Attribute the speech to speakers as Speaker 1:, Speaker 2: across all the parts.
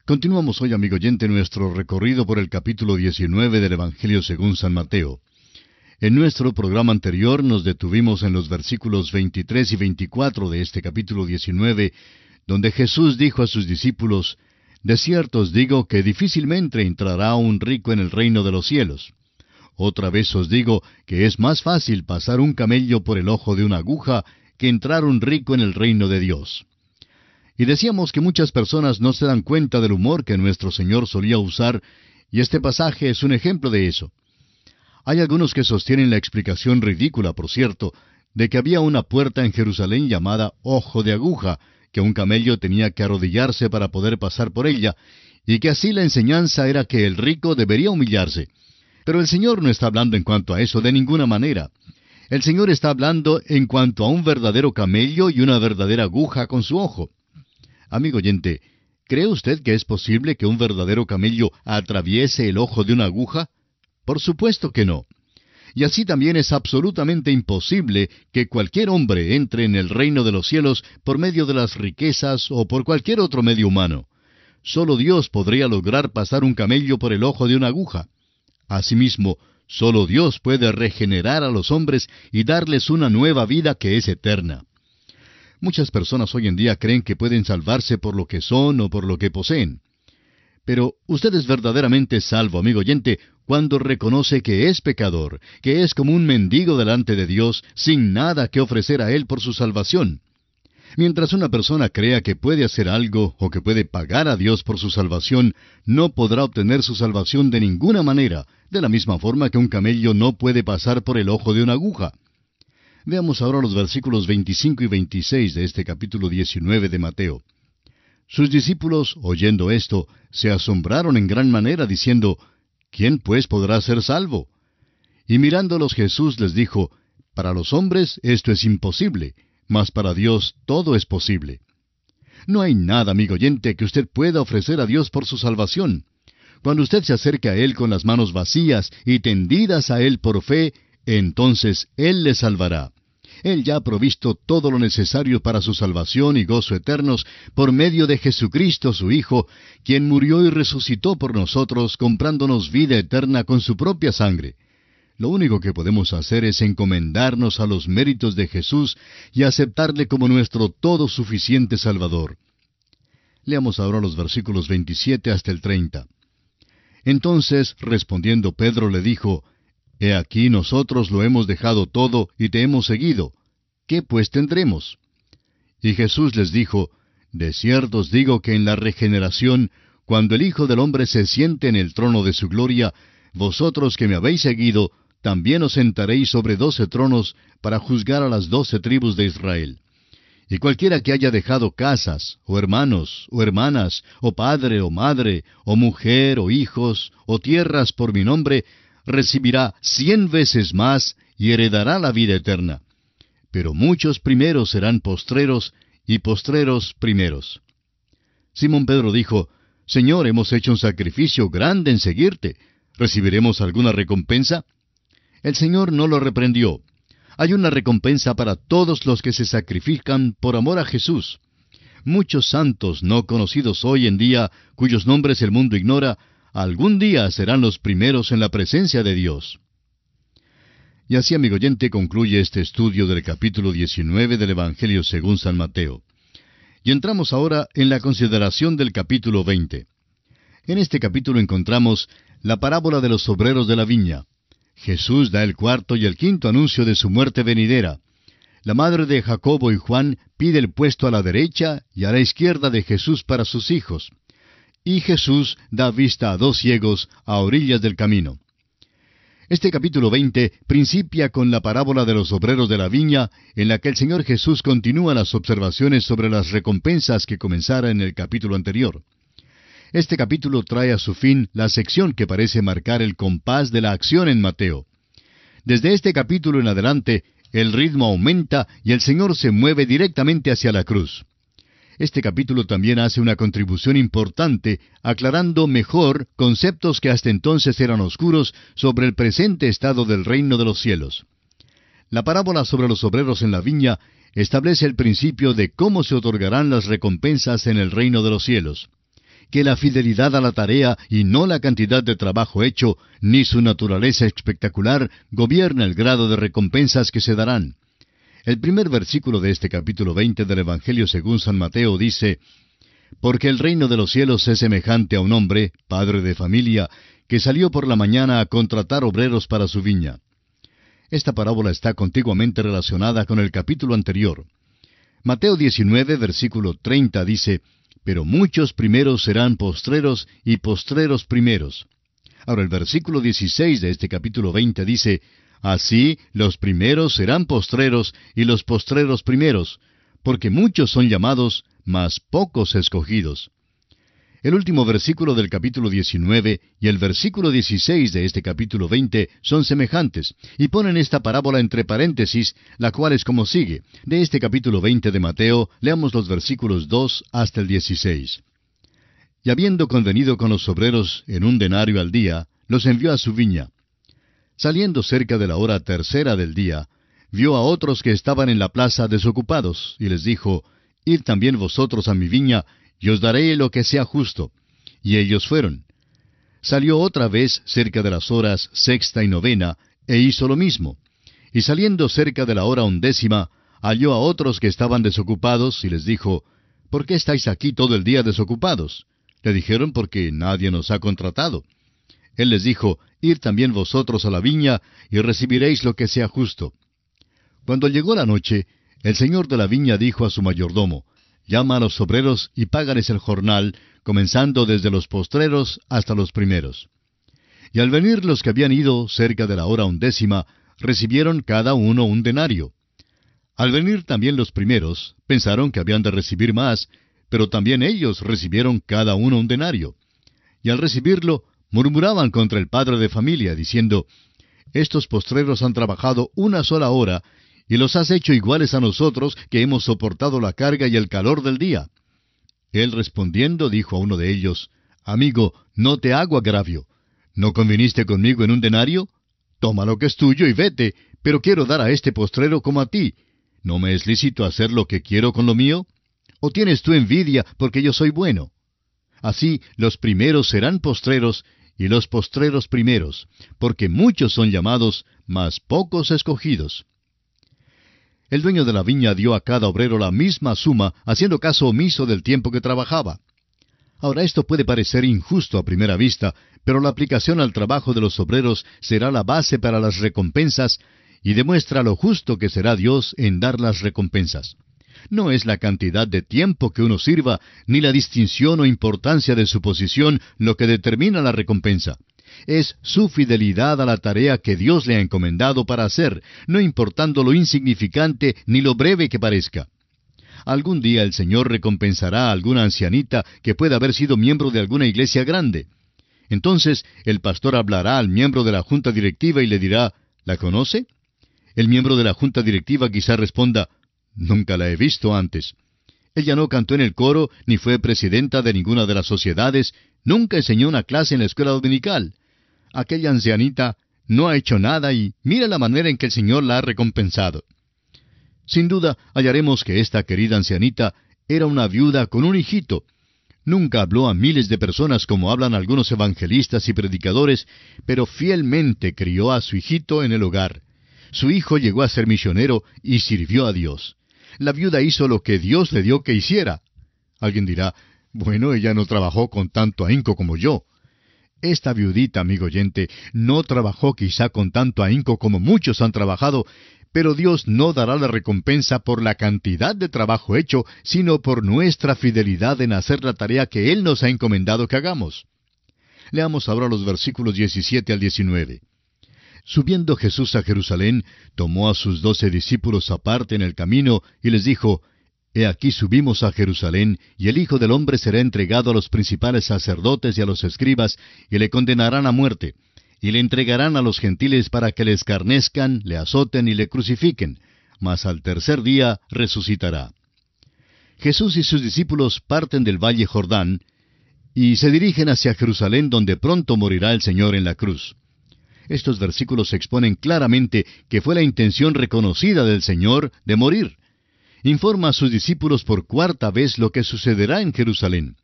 Speaker 1: Continuamos hoy, amigo oyente, nuestro recorrido por el capítulo 19 del Evangelio según San Mateo. En nuestro programa anterior nos detuvimos en los versículos 23 y 24 de este capítulo 19, donde Jesús dijo a sus discípulos: «De cierto os digo que difícilmente entrará un rico en el reino de los cielos. Otra vez os digo que es más fácil pasar un camello por el ojo de una aguja que entrar un rico en el reino de Dios». Y decíamos que muchas personas no se dan cuenta del humor que nuestro Señor solía usar, y este pasaje es un ejemplo de eso. Hay algunos que sostienen la explicación ridícula, por cierto, de que había una puerta en Jerusalén llamada Ojo de Aguja, que un camello tenía que arrodillarse para poder pasar por ella, y que así la enseñanza era que el rico debería humillarse. Pero el Señor no está hablando en cuanto a eso de ninguna manera. El Señor está hablando en cuanto a un verdadero camello y una verdadera aguja con su ojo. Amigo oyente, ¿cree usted que es posible que un verdadero camello atraviese el ojo de una aguja? Por supuesto que no. Y así también es absolutamente imposible que cualquier hombre entre en el reino de los cielos por medio de las riquezas o por cualquier otro medio humano. Solo Dios podría lograr pasar un camello por el ojo de una aguja. Asimismo, solo Dios puede regenerar a los hombres y darles una nueva vida que es eterna. Muchas personas hoy en día creen que pueden salvarse por lo que son o por lo que poseen. Pero usted es verdaderamente salvo, amigo oyente, cuando reconoce que es pecador, que es como un mendigo delante de Dios, sin nada que ofrecer a Él por su salvación. Mientras una persona crea que puede hacer algo o que puede pagar a Dios por su salvación, no podrá obtener su salvación de ninguna manera, de la misma forma que un camello no puede pasar por el ojo de una aguja. Veamos ahora los versículos 25 y 26 de este capítulo 19 de Mateo. Sus discípulos, oyendo esto, se asombraron en gran manera, diciendo: «¿Quién pues podrá ser salvo?». Y mirándolos Jesús les dijo: «Para los hombres esto es imposible, mas para Dios todo es posible». No hay nada, amigo oyente, que usted pueda ofrecer a Dios por su salvación. Cuando usted se acerque a Él con las manos vacías y tendidas a Él por fe, entonces Él le salvará. Él ya ha provisto todo lo necesario para su salvación y gozo eternos por medio de Jesucristo su Hijo, quien murió y resucitó por nosotros, comprándonos vida eterna con su propia sangre. Lo único que podemos hacer es encomendarnos a los méritos de Jesús y aceptarle como nuestro todo suficiente Salvador. Leamos ahora los versículos 27 hasta el 30. Entonces, respondiendo Pedro, le dijo: «He aquí nosotros lo hemos dejado todo y te hemos seguido. ¿Qué pues tendremos?». Y Jesús les dijo: «De cierto os digo que en la regeneración, cuando el Hijo del Hombre se siente en el trono de su gloria, vosotros que me habéis seguido, también os sentaréis sobre 12 tronos para juzgar a las 12 tribus de Israel. Y cualquiera que haya dejado casas, o hermanos, o hermanas, o padre, o madre, o mujer, o hijos, o tierras por mi nombre, recibirá 100 veces más y heredará la vida eterna. Pero muchos primeros serán postreros, y postreros primeros». Simón Pedro dijo: «Señor, hemos hecho un sacrificio grande en seguirte. ¿Recibiremos alguna recompensa?». El Señor no lo reprendió. Hay una recompensa para todos los que se sacrifican por amor a Jesús. Muchos santos no conocidos hoy en día, cuyos nombres el mundo ignora, algún día serán los primeros en la presencia de Dios. Y así, amigo oyente, concluye este estudio del capítulo 19 del Evangelio según San Mateo. Y entramos ahora en la consideración del capítulo 20. En este capítulo encontramos la parábola de los obreros de la viña. Jesús da el cuarto y el quinto anuncio de su muerte venidera. La madre de Jacobo y Juan pide el puesto a la derecha y a la izquierda de Jesús para sus hijos. Y Jesús da vista a 2 ciegos a orillas del camino. Este capítulo 20 principia con la parábola de los obreros de la viña, en la que el Señor Jesús continúa las observaciones sobre las recompensas que comenzara en el capítulo anterior. Este capítulo trae a su fin la sección que parece marcar el compás de la acción en Mateo. Desde este capítulo en adelante, el ritmo aumenta y el Señor se mueve directamente hacia la cruz. Este capítulo también hace una contribución importante, aclarando mejor conceptos que hasta entonces eran oscuros sobre el presente estado del reino de los cielos. La parábola sobre los obreros en la viña establece el principio de cómo se otorgarán las recompensas en el reino de los cielos. que la fidelidad a la tarea y no la cantidad de trabajo hecho, ni su naturaleza espectacular, gobierna el grado de recompensas que se darán. El primer versículo de este capítulo 20 del Evangelio según San Mateo dice: Porque el reino de los cielos es semejante a un hombre, padre de familia, que salió por la mañana a contratar obreros para su viña. Esta parábola está contiguamente relacionada con el capítulo anterior. Mateo 19, versículo 30 dice: Pero muchos primeros serán postreros y postreros primeros. Ahora el versículo 16 de este capítulo 20 dice: Así los primeros serán postreros y los postreros primeros, porque muchos son llamados, mas pocos escogidos. El último versículo del capítulo 19 y el versículo 16 de este capítulo 20 son semejantes, y ponen esta parábola entre paréntesis, la cual es como sigue. De este capítulo 20 de Mateo, leamos los versículos 2 hasta el 16. Y habiendo convenido con los obreros en 1 denario al día, los envió a su viña. Saliendo cerca de la hora tercera del día, vio a otros que estaban en la plaza desocupados, y les dijo: Id también vosotros a mi viña, y os daré lo que sea justo. Y ellos fueron. Salió otra vez cerca de las horas sexta y novena, e hizo lo mismo. Y saliendo cerca de la hora 11, halló a otros que estaban desocupados, y les dijo: ¿Por qué estáis aquí todo el día desocupados? Le dijeron: Porque nadie nos ha contratado. Él les dijo: Id también vosotros a la viña, y recibiréis lo que sea justo. Cuando llegó la noche, el señor de la viña dijo a su mayordomo: Llama a los obreros y págales el jornal, comenzando desde los postreros hasta los primeros. Y al venir los que habían ido cerca de la hora 11, recibieron cada uno 1 denario. Al venir también los primeros, pensaron que habían de recibir más, pero también ellos recibieron cada uno 1 denario. Y al recibirlo, murmuraban contra el padre de familia, diciendo: Estos postreros han trabajado 1 sola hora, y los has hecho iguales a nosotros, que hemos soportado la carga y el calor del día. Él respondiendo dijo a uno de ellos: Amigo, no te hago agravio. ¿No conviniste conmigo en 1 denario? Toma lo que es tuyo y vete, pero quiero dar a este postrero como a ti. ¿No me es lícito hacer lo que quiero con lo mío? ¿O tienes tú envidia porque yo soy bueno? Así los primeros serán postreros, y los postreros primeros, porque muchos son llamados, mas pocos escogidos. El dueño de la viña dio a cada obrero la misma suma, haciendo caso omiso del tiempo que trabajaba. Ahora, esto puede parecer injusto a primera vista, pero la aplicación al trabajo de los obreros será la base para las recompensas, y demuestra lo justo que será Dios en dar las recompensas. No es la cantidad de tiempo que uno sirva, ni la distinción o importancia de su posición lo que determina la recompensa. Es su fidelidad a la tarea que Dios le ha encomendado para hacer, no importando lo insignificante ni lo breve que parezca. Algún día el Señor recompensará a alguna ancianita que pueda haber sido miembro de alguna iglesia grande. Entonces el pastor hablará al miembro de la junta directiva y le dirá: ¿La conoce? El miembro de la junta directiva quizá responda: Nunca la he visto antes. Ella no cantó en el coro, ni fue presidenta de ninguna de las sociedades, nunca enseñó una clase en la escuela dominical. Aquella ancianita no ha hecho nada y mira la manera en que el Señor la ha recompensado. Sin duda, hallaremos que esta querida ancianita era una viuda con un hijito. Nunca habló a miles de personas como hablan algunos evangelistas y predicadores, pero fielmente crió a su hijito en el hogar. Su hijo llegó a ser misionero y sirvió a Dios. La viuda hizo lo que Dios le dio que hiciera. Alguien dirá: bueno, ella no trabajó con tanto ahínco como yo. Esta viudita, amigo oyente, no trabajó quizá con tanto ahínco como muchos han trabajado, pero Dios no dará la recompensa por la cantidad de trabajo hecho, sino por nuestra fidelidad en hacer la tarea que Él nos ha encomendado que hagamos. Leamos ahora los versículos 17 al 19. Subiendo Jesús a Jerusalén, tomó a sus 12 discípulos aparte en el camino, y les dijo: He aquí subimos a Jerusalén, y el Hijo del Hombre será entregado a los principales sacerdotes y a los escribas, y le condenarán a muerte, y le entregarán a los gentiles para que le escarnezcan, le azoten y le crucifiquen, mas al tercer día resucitará. Jesús y sus discípulos parten del valle Jordán, y se dirigen hacia Jerusalén, donde pronto morirá el Señor en la cruz. Estos versículos exponen claramente que fue la intención reconocida del Señor de morir. Informa a sus discípulos por cuarta vez lo que sucederá en Jerusalén.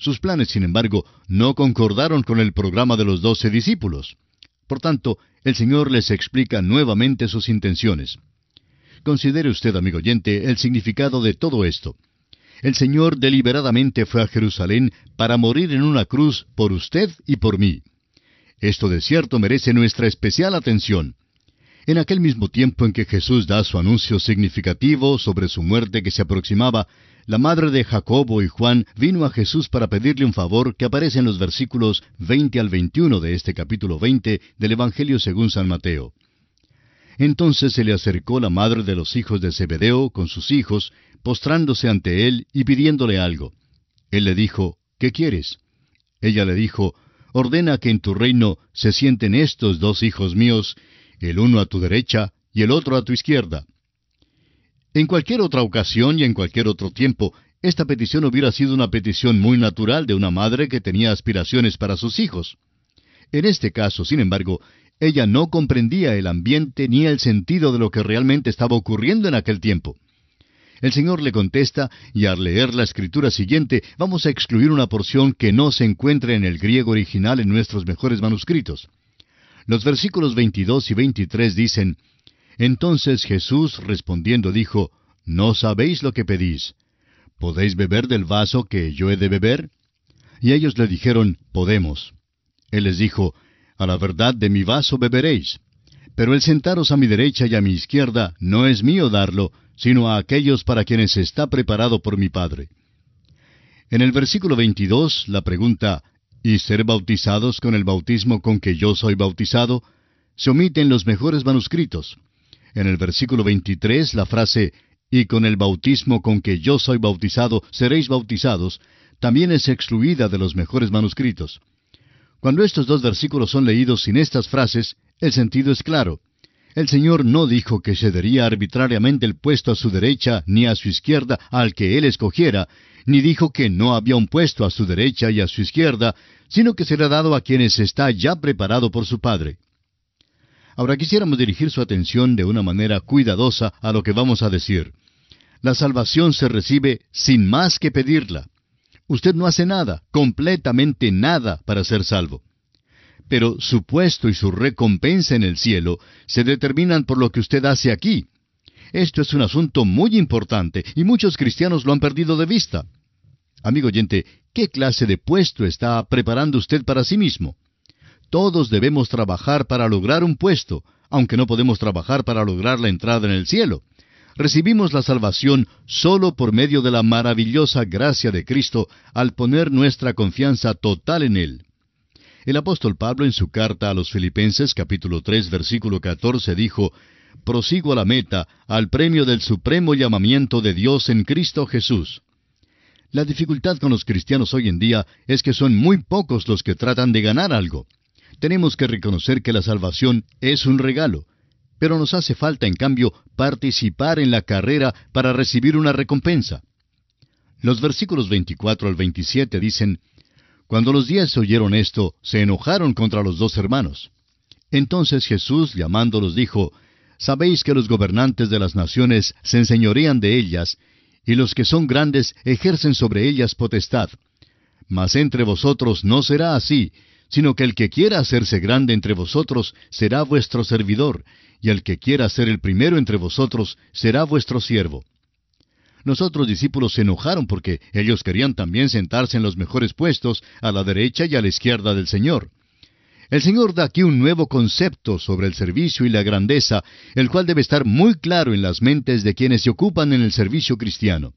Speaker 1: Sus planes, sin embargo, no concordaron con el programa de los 12 discípulos. Por tanto, el Señor les explica nuevamente sus intenciones. Considere usted, amigo oyente, el significado de todo esto. El Señor deliberadamente fue a Jerusalén para morir en una cruz por usted y por mí. Esto de cierto merece nuestra especial atención. En aquel mismo tiempo en que Jesús da su anuncio significativo sobre su muerte que se aproximaba, la madre de Jacobo y Juan vino a Jesús para pedirle un favor que aparece en los versículos 20 al 21 de este capítulo 20 del Evangelio según San Mateo. Entonces se le acercó la madre de los hijos de Zebedeo con sus hijos, postrándose ante él y pidiéndole algo. Él le dijo, ¿qué quieres? Ella le dijo, ordena que en tu reino se sienten estos 2 hijos míos, el uno a tu derecha y el otro a tu izquierda. En cualquier otra ocasión y en cualquier otro tiempo, esta petición hubiera sido una petición muy natural de una madre que tenía aspiraciones para sus hijos. En este caso, sin embargo, ella no comprendía el ambiente ni el sentido de lo que realmente estaba ocurriendo en aquel tiempo. El Señor le contesta, y al leer la escritura siguiente, vamos a excluir una porción que no se encuentra en el griego original en nuestros mejores manuscritos. Los versículos 22 y 23 dicen, Entonces Jesús respondiendo dijo, ¿No sabéis lo que pedís? ¿Podéis beber del vaso que yo he de beber? Y ellos le dijeron, Podemos. Él les dijo, A la verdad de mi vaso beberéis. Pero el sentaros a mi derecha y a mi izquierda no es mío darlo, sino a aquellos para quienes está preparado por mi Padre. En el versículo 22, la pregunta, ¿y ser bautizados con el bautismo con que yo soy bautizado? Se omite en los mejores manuscritos. En el versículo 23, la frase, y con el bautismo con que yo soy bautizado seréis bautizados, también es excluida de los mejores manuscritos. Cuando estos 2 versículos son leídos sin estas frases, el sentido es claro. El Señor no dijo que cedería arbitrariamente el puesto a su derecha ni a su izquierda al que Él escogiera, ni dijo que no había un puesto a su derecha y a su izquierda, sino que será dado a quienes está ya preparado por su Padre. Ahora quisiéramos dirigir su atención de una manera cuidadosa a lo que vamos a decir. La salvación se recibe sin más que pedirla. Usted no hace nada, completamente nada, para ser salvo. Pero su puesto y su recompensa en el cielo se determinan por lo que usted hace aquí. Esto es un asunto muy importante y muchos cristianos lo han perdido de vista. Amigo oyente, ¿qué clase de puesto está preparando usted para sí mismo? Todos debemos trabajar para lograr un puesto, aunque no podemos trabajar para lograr la entrada en el cielo. Recibimos la salvación solo por medio de la maravillosa gracia de Cristo al poner nuestra confianza total en Él. El apóstol Pablo en su carta a los Filipenses capítulo 3 versículo 14 dijo, «Prosigo a la meta, al premio del supremo llamamiento de Dios en Cristo Jesús». La dificultad con los cristianos hoy en día es que son muy pocos los que tratan de ganar algo. Tenemos que reconocer que la salvación es un regalo, pero nos hace falta, en cambio, participar en la carrera para recibir una recompensa. Los versículos 24 al 27 dicen, «Cuando los 10 oyeron esto, se enojaron contra los 2 hermanos. Entonces Jesús, llamándolos, dijo, «Sabéis que los gobernantes de las naciones se enseñorean de ellas, y los que son grandes ejercen sobre ellas potestad. Mas entre vosotros no será así, sino que el que quiera hacerse grande entre vosotros será vuestro servidor, y el que quiera ser el primero entre vosotros será vuestro siervo». Los otros discípulos se enojaron porque ellos querían también sentarse en los mejores puestos, a la derecha y a la izquierda del Señor. El Señor da aquí un nuevo concepto sobre el servicio y la grandeza, el cual debe estar muy claro en las mentes de quienes se ocupan en el servicio cristiano.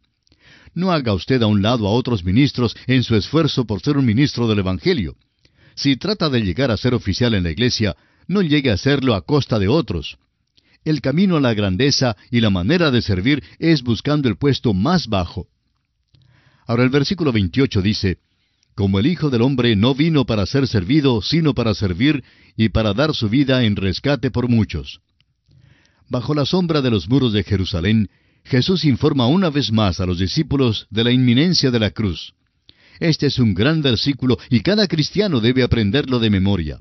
Speaker 1: No haga usted a un lado a otros ministros en su esfuerzo por ser un ministro del Evangelio. Si trata de llegar a ser oficial en la iglesia, no llegue a serlo a costa de otros. El camino a la grandeza y la manera de servir es buscando el puesto más bajo. Ahora el versículo 28 dice, «Como el Hijo del Hombre no vino para ser servido, sino para servir y para dar su vida en rescate por muchos». Bajo la sombra de los muros de Jerusalén, Jesús informa una vez más a los discípulos de la inminencia de la cruz. Este es un gran versículo y cada cristiano debe aprenderlo de memoria.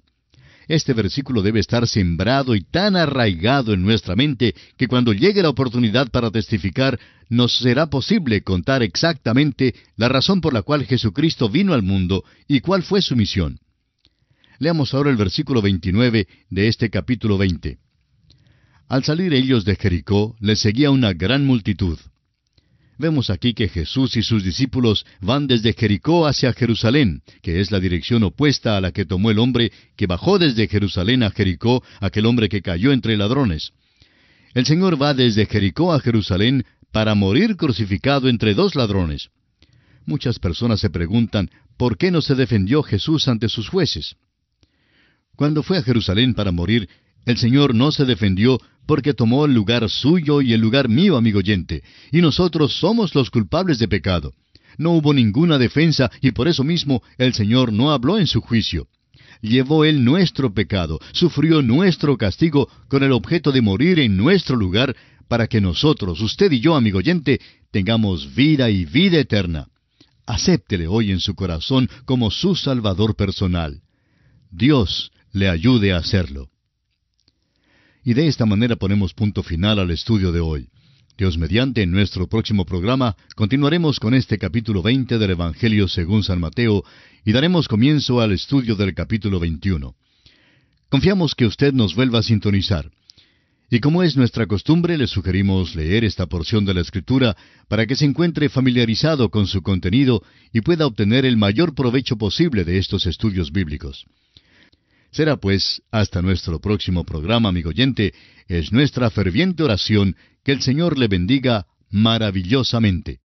Speaker 1: Este versículo debe estar sembrado y tan arraigado en nuestra mente que cuando llegue la oportunidad para testificar, nos será posible contar exactamente la razón por la cual Jesucristo vino al mundo y cuál fue su misión. Leamos ahora el versículo 29 de este capítulo 20. Al salir ellos de Jericó, les seguía una gran multitud. Vemos aquí que Jesús y sus discípulos van desde Jericó hacia Jerusalén, que es la dirección opuesta a la que tomó el hombre que bajó desde Jerusalén a Jericó, aquel hombre que cayó entre ladrones. El Señor va desde Jericó a Jerusalén para morir crucificado entre dos ladrones. Muchas personas se preguntan, ¿por qué no se defendió Jesús ante sus jueces? Cuando fue a Jerusalén para morir, el Señor no se defendió porque tomó el lugar suyo y el lugar mío, amigo oyente, y nosotros somos los culpables de pecado. No hubo ninguna defensa y por eso mismo el Señor no habló en su juicio. Llevó Él nuestro pecado, sufrió nuestro castigo con el objeto de morir en nuestro lugar para que nosotros, usted y yo, amigo oyente, tengamos vida y vida eterna. Acéptele hoy en su corazón como su Salvador personal. Dios le ayude a hacerlo. Y de esta manera ponemos punto final al estudio de hoy. Dios mediante, en nuestro próximo programa, continuaremos con este capítulo 20 del Evangelio según San Mateo y daremos comienzo al estudio del capítulo 21. Confiamos que usted nos vuelva a sintonizar. Y como es nuestra costumbre, le sugerimos leer esta porción de la Escritura para que se encuentre familiarizado con su contenido y pueda obtener el mayor provecho posible de estos estudios bíblicos. Será pues, hasta nuestro próximo programa, amigo oyente, es nuestra ferviente oración que el Señor le bendiga maravillosamente.